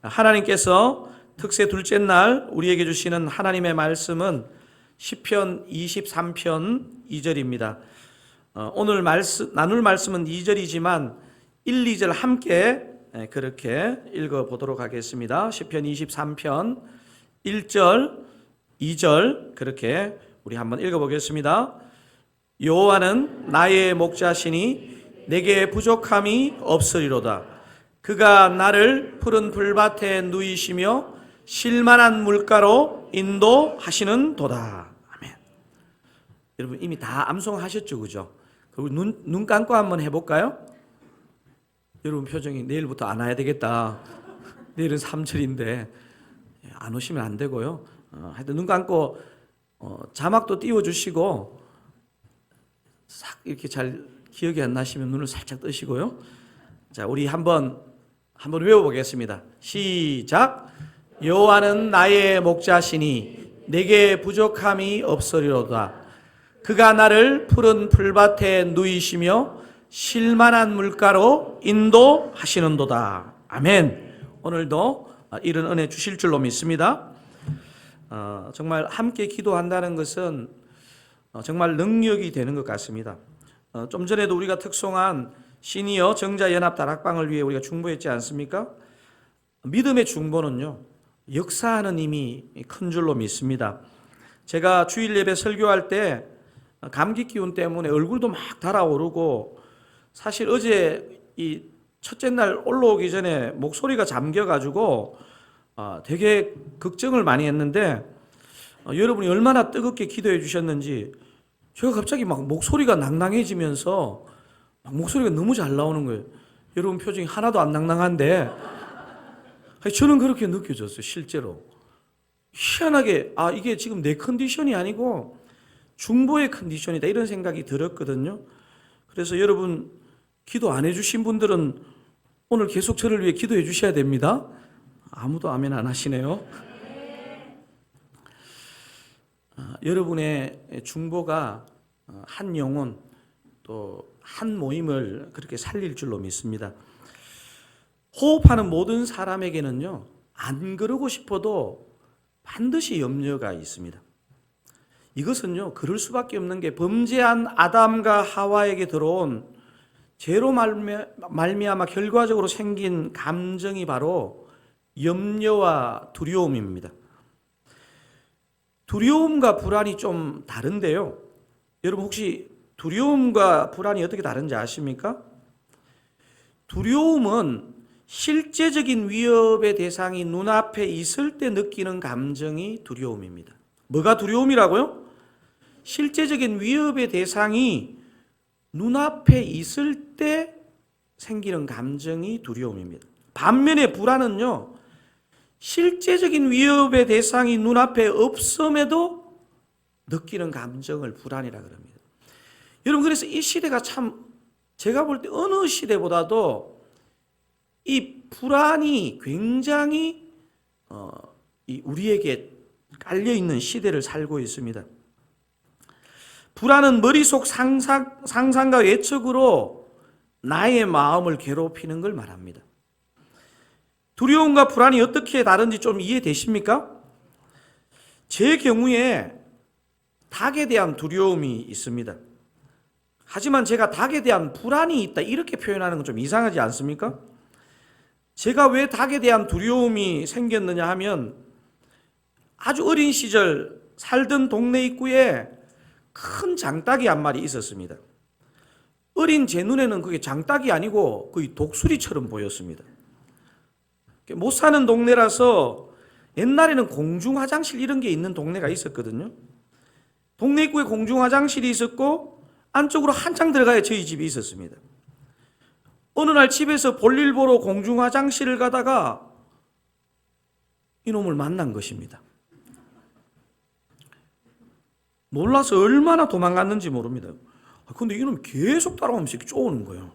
하나님께서 특세 둘째 날 우리에게 주시는 하나님의 말씀은 시편 23편 2절입니다. 오늘 나눌 말씀은 2절이지만 1, 2절 함께 그렇게 읽어보도록 하겠습니다. 시편 23편 1절, 2절 그렇게 우리 한번 읽어보겠습니다. 여호와는 나의 목자시니 내게 부족함이 없으리로다. 그가 나를 푸른 풀밭에 누이시며 쉴만한 물가로 인도하시는 도다. 아멘. 여러분 이미 다 암송하셨죠, 그죠? 그리고 눈 감고 한번 해볼까요? 여러분 표정이 내일부터 안 와야 되겠다. 내일은 3절인데 안 오시면 안 되고요. 하여튼 눈 감고 자막도 띄워주시고 싹 이렇게 잘 기억이 안 나시면 눈을 살짝 뜨시고요. 자, 우리 한번 외워보겠습니다. 시작. 여호와는 나의 목자시니 내게 부족함이 없으리로다. 그가 나를 푸른 풀밭에 누이시며 쉴만한 물가로 인도하시는도다. 아멘. 오늘도 이런 은혜 주실 줄로 믿습니다. 정말 함께 기도한다는 것은 정말 능력이 되는 것 같습니다. 좀 전에도 우리가 특송한 시니어 정자연합 다락방을 위해 우리가 중보했지 않습니까? 믿음의 중보는요, 역사하는 힘이 큰 줄로 믿습니다. 제가 주일 예배 설교할 때 감기 기운 때문에 얼굴도 막 달아오르고, 사실 어제 이 첫째 날 올라오기 전에 목소리가 잠겨가지고 되게 걱정을 많이 했는데, 여러분이 얼마나 뜨겁게 기도해 주셨는지 제가 갑자기 막 목소리가 낭낭해지면서 막 목소리가 너무 잘 나오는 거예요. 여러분 표정이 하나도 안 낭낭한데 저는 그렇게 느껴졌어요. 실제로 희한하게 이게 지금 내 컨디션이 아니고 중보의 컨디션이다 이런 생각이 들었거든요. 그래서 여러분 기도 안 해주신 분들은 오늘 계속 저를 위해 기도해 주셔야 됩니다. 아무도 아멘 안 하시네요. 여러분의 중보가 한 영혼 또 한 모임을 그렇게 살릴 줄로 믿습니다. 호흡하는 모든 사람에게는요, 안 그러고 싶어도 반드시 염려가 있습니다. 이것은요, 그럴 수밖에 없는 게 범죄한 아담과 하와에게 들어온 죄로 말미암아 결과적으로 생긴 감정이 바로 염려와 두려움입니다. 두려움과 불안이 좀 다른데요. 여러분 혹시 두려움과 불안이 어떻게 다른지 아십니까? 두려움은 실제적인 위협의 대상이 눈앞에 있을 때 느끼는 감정이 두려움입니다. 뭐가 두려움이라고요? 실제적인 위협의 대상이 눈앞에 있을 때 생기는 감정이 두려움입니다. 반면에 불안은요, 실제적인 위협의 대상이 눈앞에 없음에도 느끼는 감정을 불안이라 그럽니다. 여러분 그래서 이 시대가 참 제가 볼 때 어느 시대보다도 이 불안이 굉장히 우리에게 깔려있는 시대를 살고 있습니다. 불안은 머릿속 상상과 예측으로 나의 마음을 괴롭히는 걸 말합니다. 두려움과 불안이 어떻게 다른지 좀 이해되십니까? 제 경우에 닭에 대한 두려움이 있습니다. 하지만 제가 닭에 대한 불안이 있다 이렇게 표현하는 건 좀 이상하지 않습니까? 제가 왜 닭에 대한 두려움이 생겼느냐 하면 아주 어린 시절 살던 동네 입구에 큰 장닭이 한 마리 있었습니다. 어린 제 눈에는 그게 장닭이 아니고 거의 독수리처럼 보였습니다. 못 사는 동네라서 옛날에는 공중 화장실 이런 게 있는 동네가 있었거든요. 동네 입구에 공중 화장실이 있었고 안쪽으로 한참 들어가야 저희 집이 있었습니다. 어느 날 집에서 볼일 보러 공중 화장실을 가다가 이놈을 만난 것입니다. 놀라서 얼마나 도망갔는지 모릅니다. 근데 이놈이 계속 따라오면서 이렇게 쪼는 거예요.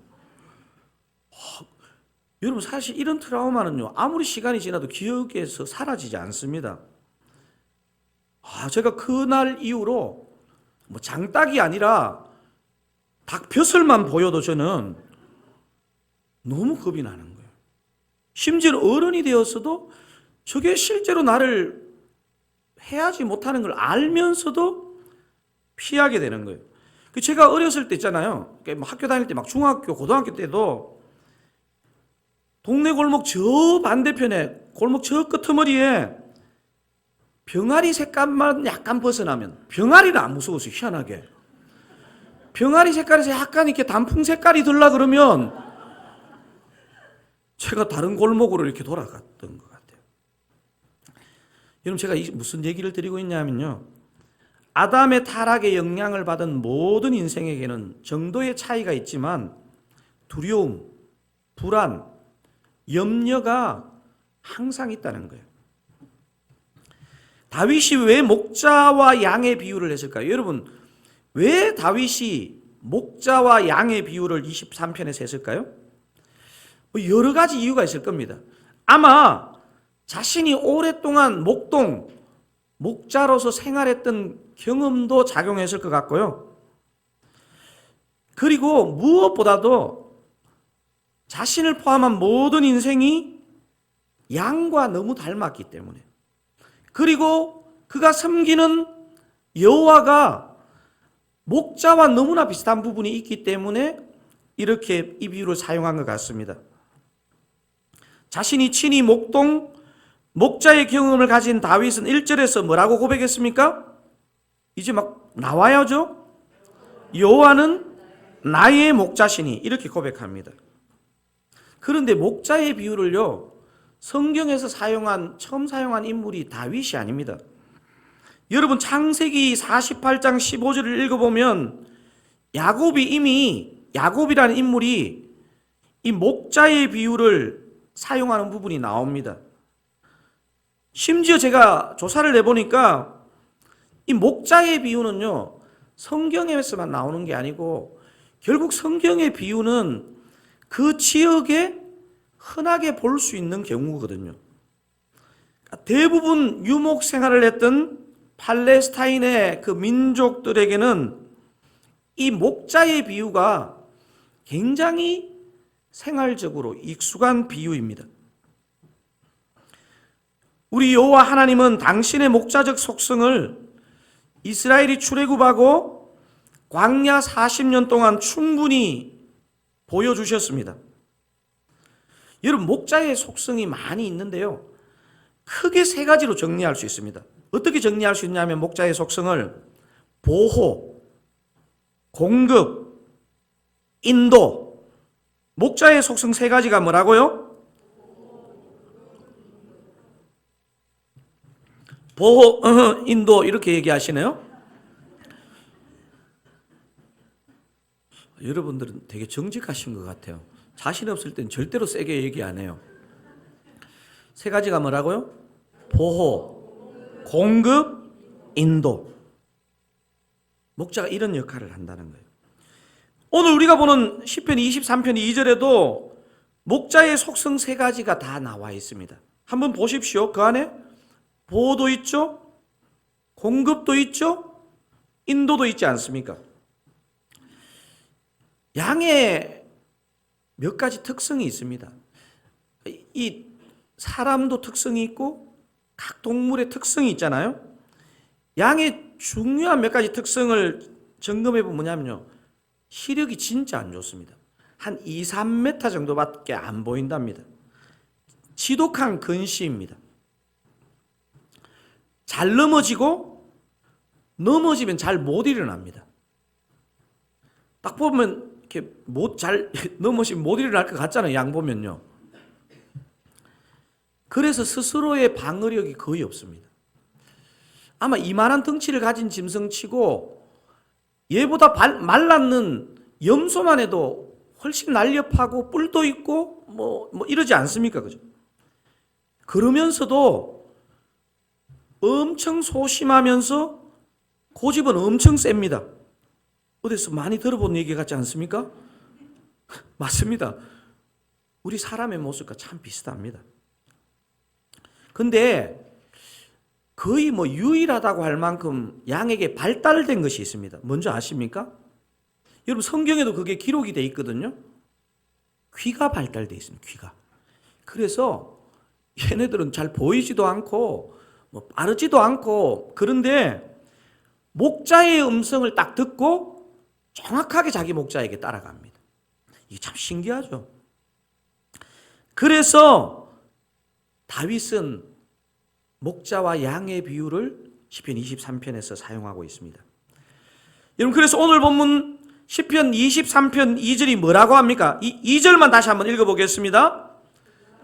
여러분 사실 이런 트라우마는요, 아무리 시간이 지나도 기억에서 사라지지 않습니다. 제가 그날 이후로 장닭이 아니라 닭 벼슬만 보여도 저는 너무 겁이 나는 거예요. 심지어 어른이 되었어도 저게 실제로 나를 해하지 못하는 걸 알면서도 피하게 되는 거예요. 제가 어렸을 때 있잖아요. 학교 다닐 때 막 중학교, 고등학교 때도 동네 골목 저 반대편에 골목 저 끄트머리에 병아리 색깔만 약간 벗어나면, 병아리는 안 무서웠어요. 희한하게. 병아리 색깔에서 약간 이렇게 단풍 색깔이 들라 그러면 제가 다른 골목으로 이렇게 돌아갔던 것 같아요. 여러분, 제가 무슨 얘기를 드리고 있냐면요, 아담의 타락의 영향을 받은 모든 인생에게는 정도의 차이가 있지만 두려움, 불안, 염려가 항상 있다는 거예요. 다윗이 왜 목자와 양의 비유를 했을까요? 여러분, 왜 다윗이 목자와 양의 비유를 23편에서 했을까요? 여러 가지 이유가 있을 겁니다. 아마 자신이 오랫동안 목자로서 생활했던 경험도 작용했을 것 같고요. 그리고 무엇보다도 자신을 포함한 모든 인생이 양과 너무 닮았기 때문에, 그리고 그가 섬기는 여호와가 목자와 너무나 비슷한 부분이 있기 때문에 이렇게 이 비유를 사용한 것 같습니다. 자신이 친히 목자의 경험을 가진 다윗은 1절에서 뭐라고 고백했습니까? 이제 막 나와야죠. 여호와는 나의 목자시니, 이렇게 고백합니다. 그런데 목자의 비유를요, 성경에서 처음 사용한 인물이 다윗이 아닙니다. 여러분, 창세기 48장 15절을 읽어보면 야곱이라는 인물이 이 목자의 비유를 사용하는 부분이 나옵니다. 심지어 제가 조사를 해보니까 이 목자의 비유는요, 성경에서만 나오는 게 아니고 결국 성경의 비유는 그 지역에 흔하게 볼 수 있는 경우거든요. 대부분 유목 생활을 했던 팔레스타인의 그 민족들에게는 이 목자의 비유가 굉장히 생활적으로 익숙한 비유입니다. 우리 여호와 하나님은 당신의 목자적 속성을 이스라엘이 출애굽하고 광야 40년 동안 충분히 보여주셨습니다. 여러분, 목자의 속성이 많이 있는데요, 크게 세 가지로 정리할 수 있습니다. 어떻게 정리할 수 있냐면, 목자의 속성을 보호, 공급, 인도. 목자의 속성 세 가지가 뭐라고요? 보호, 인도, 이렇게 얘기하시네요. 여러분들은 되게 정직하신 것 같아요. 자신 없을 땐 절대로 세게 얘기 안 해요. 세 가지가 뭐라고요? 보호, 공급, 인도. 목자가 이런 역할을 한다는 거예요. 오늘 우리가 보는 시편 23편 2절에도 목자의 속성 세 가지가 다 나와 있습니다. 한번 보십시오. 그 안에 보호도 있죠, 공급도 있죠, 인도도 있지 않습니까? 양의 몇 가지 특성이 있습니다. 이 사람도 특성이 있고 각 동물의 특성이 있잖아요. 양의 중요한 몇 가지 특성을 점검해 보면 뭐냐면요, 시력이 진짜 안 좋습니다. 한 2, 3m 정도밖에 안 보인답니다. 지독한 근시입니다. 잘 넘어지면 잘 못 일어납니다. 딱 보면 이렇게 넘어지면 못 일어날 것 같잖아요, 양 보면요. 그래서 스스로의 방어력이 거의 없습니다. 아마 이만한 덩치를 가진 짐승치고 얘보다 말랐는 염소만 해도 훨씬 날렵하고 뿔도 있고 뭐 이러지 않습니까? 그죠? 그러면서도 엄청 소심하면서 고집은 엄청 셉니다. 어디서 많이 들어본 얘기 같지 않습니까? 맞습니다. 우리 사람의 모습과 참 비슷합니다. 근데 거의 유일하다고 할 만큼 양에게 발달된 것이 있습니다. 뭔지 아십니까? 여러분, 성경에도 그게 기록이 돼 있거든요. 귀가 발달돼 있습니다. 귀가. 그래서 얘네들은 잘 보이지도 않고 뭐 빠르지도 않고, 그런데 목자의 음성을 딱 듣고 정확하게 자기 목자에게 따라갑니다. 이게 참 신기하죠. 그래서 다윗은 목자와 양의 비유를 시편 23편에서 사용하고 있습니다. 여러분, 그래서 오늘 본문 시편 23편 2절이 뭐라고 합니까? 이 2절만 다시 한번 읽어보겠습니다.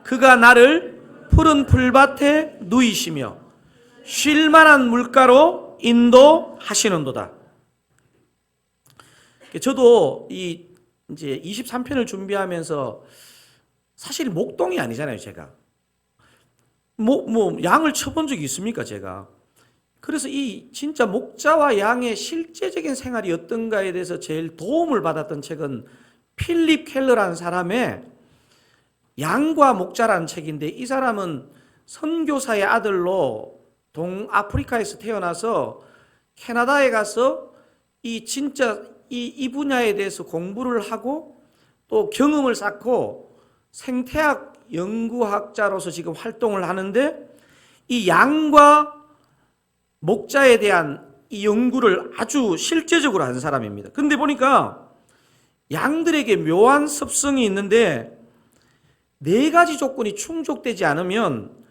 그가 나를 푸른 풀밭에 누이시며 쉴만한 물가로 인도하시는도다. 저도 이제 23편을 준비하면서 사실 목동이 아니잖아요, 제가. 양을 쳐본 적이 있습니까, 제가? 그래서 이 진짜 목자와 양의 실제적인 생활이 어떤가에 대해서 제일 도움을 받았던 책은 필립 켈러라는 사람의 양과 목자라는 책인데, 이 사람은 선교사의 아들로 동아프리카에서 태어나서 캐나다에 가서 이 분야에 대해서 공부를 하고 또 경험을 쌓고 생태학 연구학자로서 지금 활동을 하는데, 이 양과 목자에 대한 이 연구를 아주 실제적으로 한 사람입니다. 그런데 보니까 양들에게 묘한 습성이 있는데 4가지 조건이 충족되지 않으면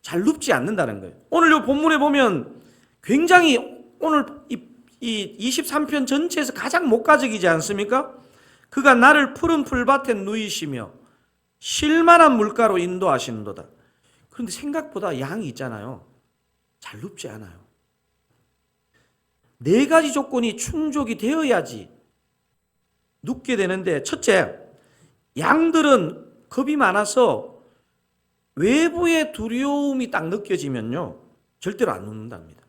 잘 눕지 않는다는 거예요. 오늘 이 본문에 보면 굉장히 오늘 이 23편 전체에서 가장 목가적이지 않습니까? 그가 나를 푸른 풀밭에 누이시며 쉴만한 물가로 인도하시는도다. 그런데 생각보다 양이 있잖아요. 잘 눕지 않아요. 4가지 조건이 충족이 되어야지 눕게 되는데, 첫째, 양들은 겁이 많아서 외부의 두려움이 딱 느껴지면요, 절대로 안 눕는답니다.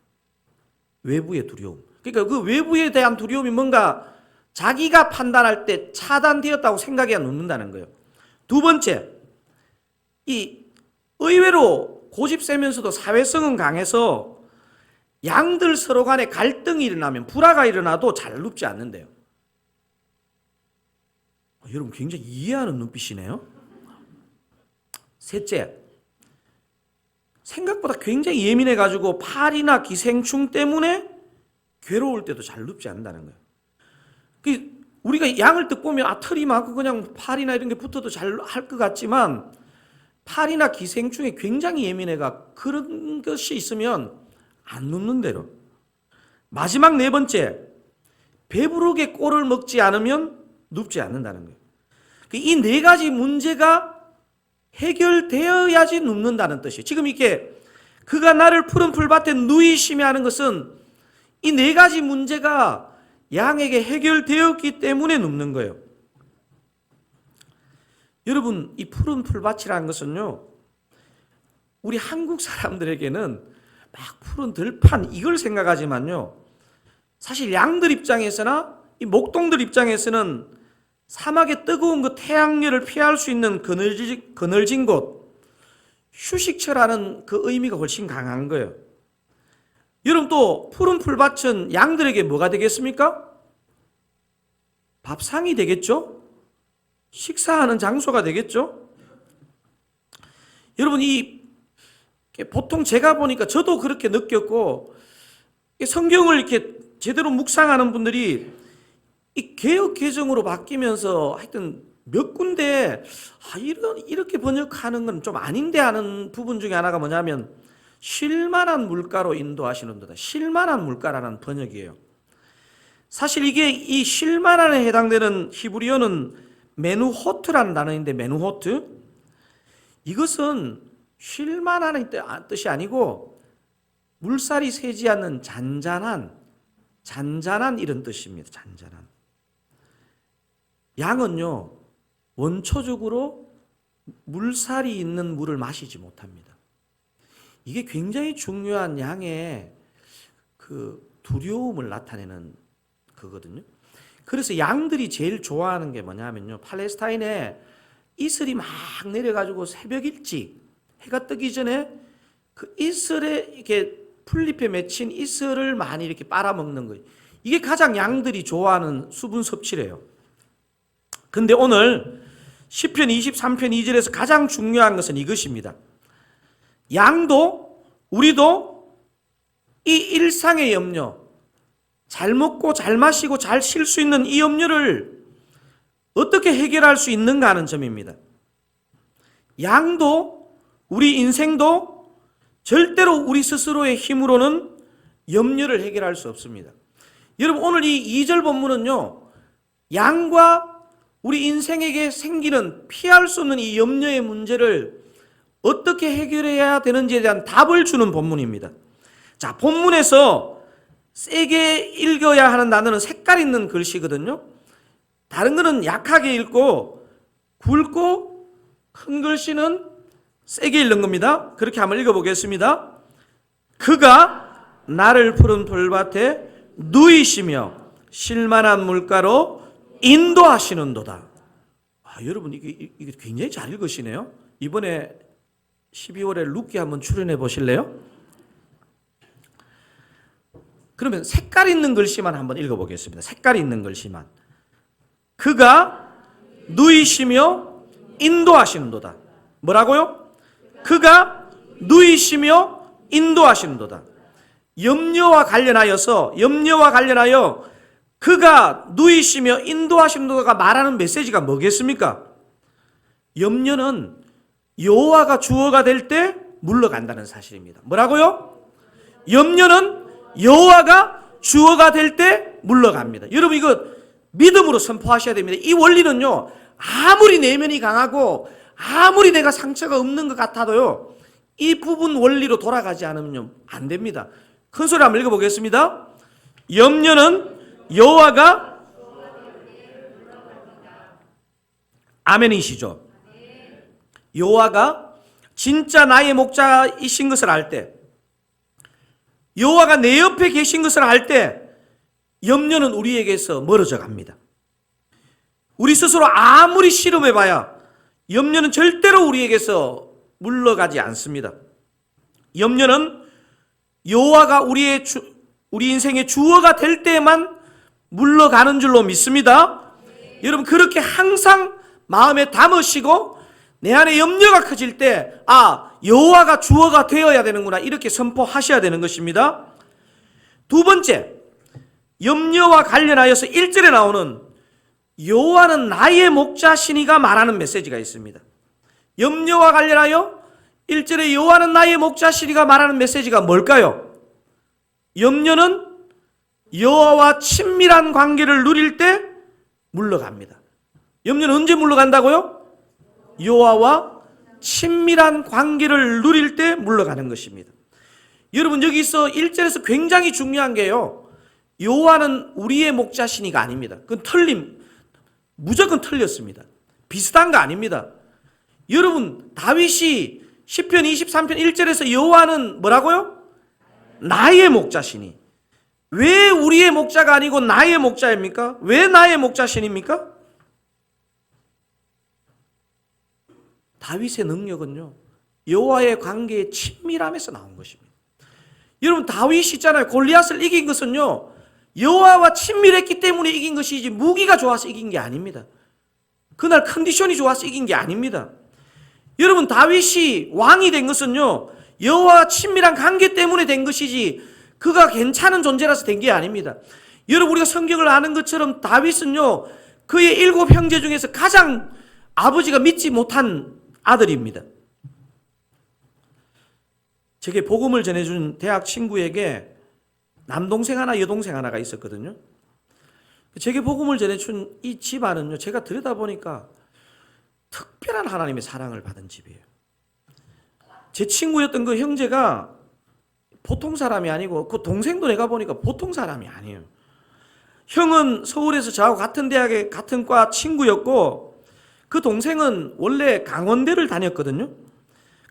외부의 두려움. 그러니까 그 외부에 대한 두려움이 뭔가 자기가 판단할 때 차단되었다고 생각해야 눕는다는 거예요. 두 번째, 이 의외로 고집 세면서도 사회성은 강해서 양들 서로 간에 갈등이 일어나면, 불화가 일어나도 잘 눕지 않는데요. 여러분, 굉장히 이해하는 눈빛이네요. 셋째, 생각보다 굉장히 예민해가지고 팔이나 기생충 때문에 괴로울 때도 잘 눕지 않는다는 거예요. 우리가 양을 딱 보면 털이 많고 그냥 팔이나 이런 게 붙어도 잘 할 것 같지만, 팔이나 기생충에 굉장히 예민해가 그런 것이 있으면 안 눕는 대로. 마지막 4번째, 배부르게 꼴을 먹지 않으면 눕지 않는다는 거예요. 이 4가지 문제가 해결되어야지 눕는다는 뜻이에요. 지금 이렇게 그가 나를 푸른 풀밭에 누이시며 하는 것은 이 4가지 문제가 양에게 해결되었기 때문에 눕는 거예요. 여러분, 이 푸른 풀밭이라는 것은요, 우리 한국 사람들에게는 막 푸른 들판 이걸 생각하지만요, 사실 양들 입장에서나 이 목동들 입장에서는 사막의 뜨거운 그 태양열을 피할 수 있는 그늘진 곳, 휴식처라는 그 의미가 훨씬 강한 거예요. 여러분, 또 푸른 풀밭은 양들에게 뭐가 되겠습니까? 밥상이 되겠죠? 식사하는 장소가 되겠죠? 여러분, 보통 제가 보니까 저도 그렇게 느꼈고, 성경을 이렇게 제대로 묵상하는 분들이 이 개역 개정으로 바뀌면서 하여튼 몇 군데 이렇게 번역하는 건 좀 아닌데 하는 부분 중에 하나가 뭐냐면, 쉴만한 물가로 인도하시는도다. 쉴만한 물가라는 번역이에요. 사실 이게 이 쉴만한에 해당되는 히브리어는 메누호트라는 단어인데, 메누호트, 이것은 쉴만한 뜻이 아니고 물살이 새지 않는 잔잔한 이런 뜻입니다. 잔잔한. 양은요, 원초적으로 물살이 있는 물을 마시지 못합니다. 이게 굉장히 중요한 양의 그 두려움을 나타내는 거거든요. 그래서 양들이 제일 좋아하는 게 뭐냐면요, 팔레스타인에 이슬이 막 내려가지고 새벽 일찍 해가 뜨기 전에 그 이슬에 이렇게 풀잎에 맺힌 이슬을 많이 이렇게 빨아먹는 거예요. 이게 가장 양들이 좋아하는 수분 섭취래요. 근데 오늘 시편 23편 2절에서 가장 중요한 것은 이것입니다. 양도 우리도 이 일상의 염려, 잘 먹고 잘 마시고 잘 쉴 수 있는 이 염려를 어떻게 해결할 수 있는가 하는 점입니다. 양도 우리 인생도 절대로 우리 스스로의 힘으로는 염려를 해결할 수 없습니다. 여러분 오늘 이 2절 본문은요, 양과 우리 인생에게 생기는 피할 수 없는 이 염려의 문제를 어떻게 해결해야 되는지에 대한 답을 주는 본문입니다. 자, 본문에서 세게 읽어야 하는 단어는 색깔 있는 글씨거든요. 다른 거는 약하게 읽고 굵고 큰 글씨는 세게 읽는 겁니다. 그렇게 한번 읽어보겠습니다. 그가 나를 푸른 풀밭에 누이시며 쉴만한 물가로 인도하시는도다. 여러분 이게 굉장히 잘 읽으시네요. 이번에 12월에 룻기 한번 출연해 보실래요? 그러면 색깔 있는 글씨만 한번 읽어보겠습니다. 색깔 있는 글씨만. 그가 누이시며 인도하시는도다. 뭐라고요? 그가 누이시며 인도하시는도다. 염려와 관련하여 그가 누이시며 인도하시는도가 말하는 메시지가 뭐겠습니까? 염려는 여호와가 주어가 될 때 물러간다는 사실입니다. 뭐라고요? 염려는 여호와가 주어가 될 때 물러갑니다. 여러분 이거 믿음으로 선포하셔야 됩니다. 이 원리는요, 아무리 내면이 강하고 아무리 내가 상처가 없는 것 같아도요, 이 부분 원리로 돌아가지 않으면 안 됩니다. 큰 소리 한번 읽어보겠습니다. 염려는 여호와가 아멘이시죠. 여호와가 진짜 나의 목자이신 것을 알 때, 여호와가 내 옆에 계신 것을 알 때 염려는 우리에게서 멀어져 갑니다. 우리 스스로 아무리 실험해봐야 염려는 절대로 우리에게서 물러가지 않습니다. 염려는 여호와가 우리 인생의 주어가 될 때만 물러가는 줄로 믿습니다. 여러분 그렇게 항상 마음에 담으시고 내 안에 염려가 커질 때 여호와가 주어가 되어야 되는구나 이렇게 선포하셔야 되는 것입니다. 두 번째, 염려와 관련하여서 1절에 나오는 여호와는 나의 목자시니가 말하는 메시지가 있습니다. 염려와 관련하여 1절에 여호와는 나의 목자시니가 말하는 메시지가 뭘까요? 염려는 여호와와 친밀한 관계를 누릴 때 물러갑니다. 염려는 언제 물러간다고요? 여호와와 친밀한 관계를 누릴 때 물러가는 것입니다. 여러분 여기서 1절에서 굉장히 중요한 게요, 여호와는 우리의 목자시니가 아닙니다. 그건 무조건 틀렸습니다. 비슷한 거 아닙니다. 여러분 다윗이 시편 23편 1절에서 여호와는 뭐라고요? 나의 목자시니. 왜 우리의 목자가 아니고 나의 목자입니까? 왜 나의 목자신입니까? 다윗의 능력은요, 여호와의 관계의 친밀함에서 나온 것입니다. 여러분 다윗이 있잖아요, 골리앗을 이긴 것은요, 여호와와 친밀했기 때문에 이긴 것이지 무기가 좋아서 이긴 게 아닙니다. 그날 컨디션이 좋아서 이긴 게 아닙니다. 여러분 다윗이 왕이 된 것은요, 여호와와 친밀한 관계 때문에 된 것이지 그가 괜찮은 존재라서 된 게 아닙니다. 여러분 우리가 성경을 아는 것처럼 다윗은요, 그의 7 형제 중에서 가장 아버지가 믿지 못한 아들입니다. 제게 복음을 전해준 대학 친구에게 남동생 하나 여동생 하나가 있었거든요. 제게 복음을 전해준 이 집안은요, 제가 들여다보니까 특별한 하나님의 사랑을 받은 집이에요. 제 친구였던 그 형제가 보통 사람이 아니고 그 동생도 내가 보니까 보통 사람이 아니에요. 형은 서울에서 저하고 같은 대학에 같은 과 친구였고, 그 동생은 원래 강원대를 다녔거든요.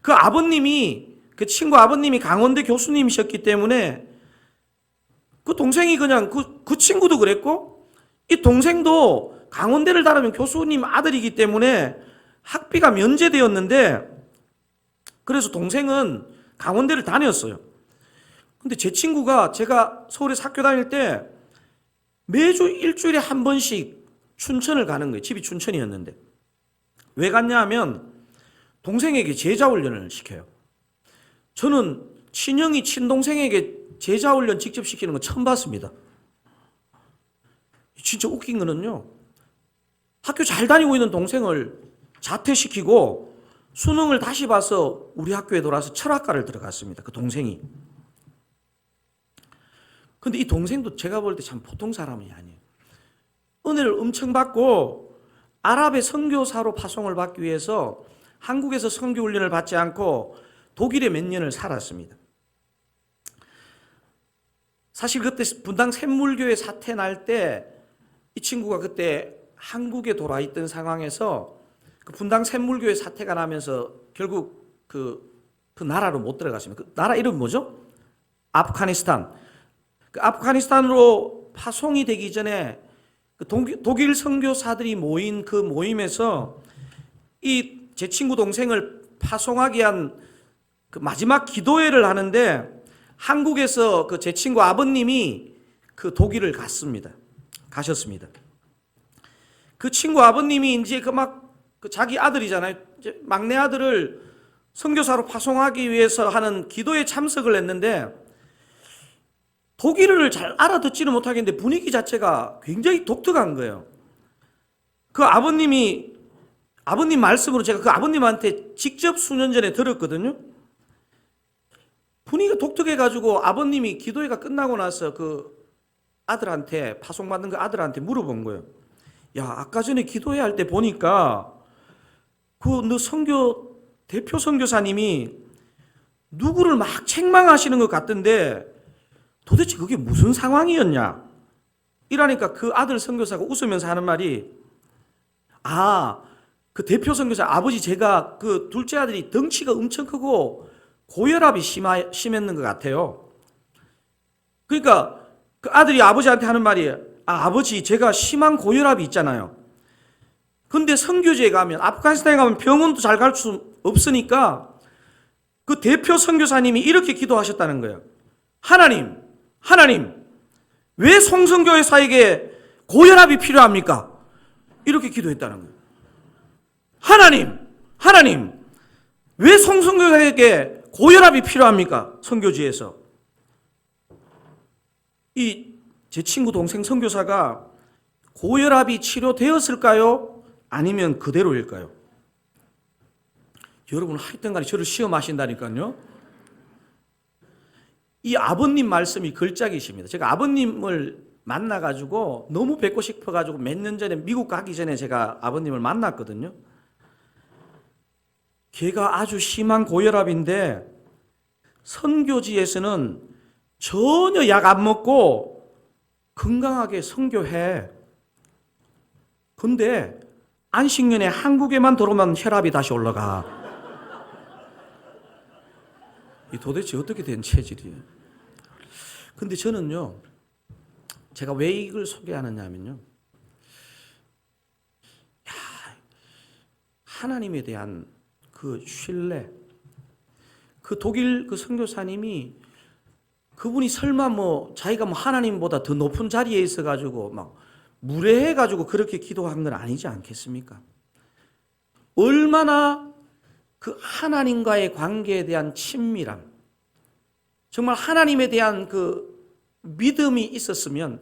그 친구 아버님이 강원대 교수님이셨기 때문에 그 동생이 그냥 그 친구도 그랬고, 이 동생도 강원대를 다니면 교수님 아들이기 때문에 학비가 면제되었는데, 그래서 동생은 강원대를 다녔어요. 근데 제 친구가 제가 서울에서 학교 다닐 때 매주 일주일에 한 번씩 춘천을 가는 거예요. 집이 춘천이었는데. 왜 갔냐 하면 동생에게 제자훈련을 시켜요. 저는 친형이 친동생에게 제자훈련 직접 시키는 거 처음 봤습니다. 진짜 웃긴 거는요, 학교 잘 다니고 있는 동생을 자퇴시키고 수능을 다시 봐서 우리 학교에 돌아와서 철학과를 들어갔습니다. 그 동생이. 근데 이 동생도 제가 볼 때 참 보통 사람이 아니에요. 은혜를 엄청 받고 아랍의 선교사로 파송을 받기 위해서 한국에서 선교 훈련을 받지 않고 독일에 몇 년을 살았습니다. 사실 그때 분당 샘물교회 사태 날 때 이 친구가 그때 한국에 돌아와 있던 상황에서 그 분당 샘물교회 사태가 나면서 결국 그 나라로 못 들어갔습니다. 그 나라 이름이 뭐죠? 아프가니스탄. 그 아프가니스탄으로 파송이 되기 전에 그 독일 선교사들이 모인 그 모임에서 이 제 친구 동생을 파송하기 위한 그 마지막 기도회를 하는데 한국에서 그 제 친구 아버님이 그 독일을 가셨습니다. 그 친구 아버님이 이제 그 자기 아들이잖아요. 이제 막내 아들을 선교사로 파송하기 위해서 하는 기도에 참석을 했는데 독일어를 잘 알아듣지는 못하겠는데 분위기 자체가 굉장히 독특한 거예요. 그 아버님 말씀으로 제가 그 아버님한테 직접 수년 전에 들었거든요. 분위기가 독특해가지고 아버님이 기도회가 끝나고 나서 그 아들한테, 파송받는 그 아들한테 물어본 거예요. 야, 아까 전에 기도회 할 때 보니까 그 너 대표 선교사님이 누구를 막 책망하시는 것 같던데 도대체 그게 무슨 상황이었냐? 이러니까 그 아들 선교사가 웃으면서 하는 말이, 그 대표 선교사 아버지, 제가 그 둘째 아들이 덩치가 엄청 크고 고혈압이 심했는 것 같아요. 그러니까 그 아들이 아버지한테 하는 말이, 아버지, 제가 심한 고혈압이 있잖아요. 근데 선교지에 가면, 아프가니스탄에 가면 병원도 잘 갈 수 없으니까 그 대표 선교사님이 이렇게 기도하셨다는 거예요. 하나님, 왜 송성교회사에게 고혈압이 필요합니까? 이렇게 기도했다는 거예요. 하나님, 왜 송성교회사에게 고혈압이 필요합니까? 선교지에서. 제 친구 동생 선교사가 고혈압이 치료되었을까요? 아니면 그대로일까요? 여러분, 하여튼 간에 저를 시험하신다니까요. 이 아버님 말씀이 걸작이십니다. 제가 아버님을 만나가지고 너무 뵙고 싶어가지고 몇 년 전에 미국 가기 전에 제가 아버님을 만났거든요. 걔가 아주 심한 고혈압인데 선교지에서는 전혀 약 안 먹고 건강하게 선교해. 근데 안식년에 한국에만 들어오면 혈압이 다시 올라가. 이 도대체 어떻게 된 체질이에요? 근데 저는요, 제가 왜 이걸 소개하느냐 하면요, 하나님에 대한 그 신뢰, 그 독일 그 선교사님이, 그분이 설마 자기가 하나님보다 더 높은 자리에 있어가지고 막 무례해가지고 그렇게 기도한 건 아니지 않겠습니까? 얼마나 그 하나님과의 관계에 대한 친밀함, 정말 하나님에 대한 그 믿음이 있었으면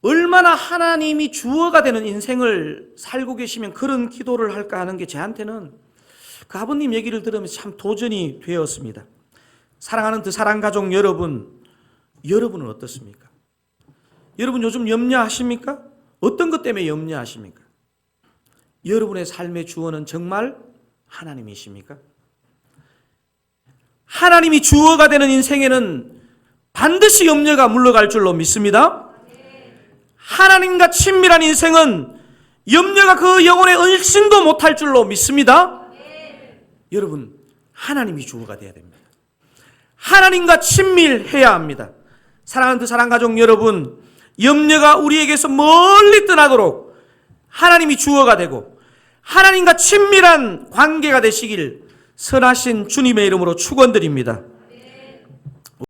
얼마나 하나님이 주어가 되는 인생을 살고 계시면 그런 기도를 할까 하는 게 저한테는 그 아버님 얘기를 들으면서 참 도전이 되었습니다. 사랑하는 그 사랑가족 여러분은 어떻습니까? 여러분 요즘 염려하십니까? 어떤 것 때문에 염려하십니까? 여러분의 삶의 주어는 정말 하나님이십니까? 하나님이 주어가 되는 인생에는 반드시 염려가 물러갈 줄로 믿습니다. 하나님과 친밀한 인생은 염려가 그 영혼의 얼씬도 못할 줄로 믿습니다. 여러분, 하나님이 주어가 되어야 됩니다. 하나님과 친밀해야 합니다. 사랑하는 그 사랑가족 여러분, 염려가 우리에게서 멀리 떠나도록 하나님이 주어가 되고 하나님과 친밀한 관계가 되시길 선하신 주님의 이름으로 축원드립니다.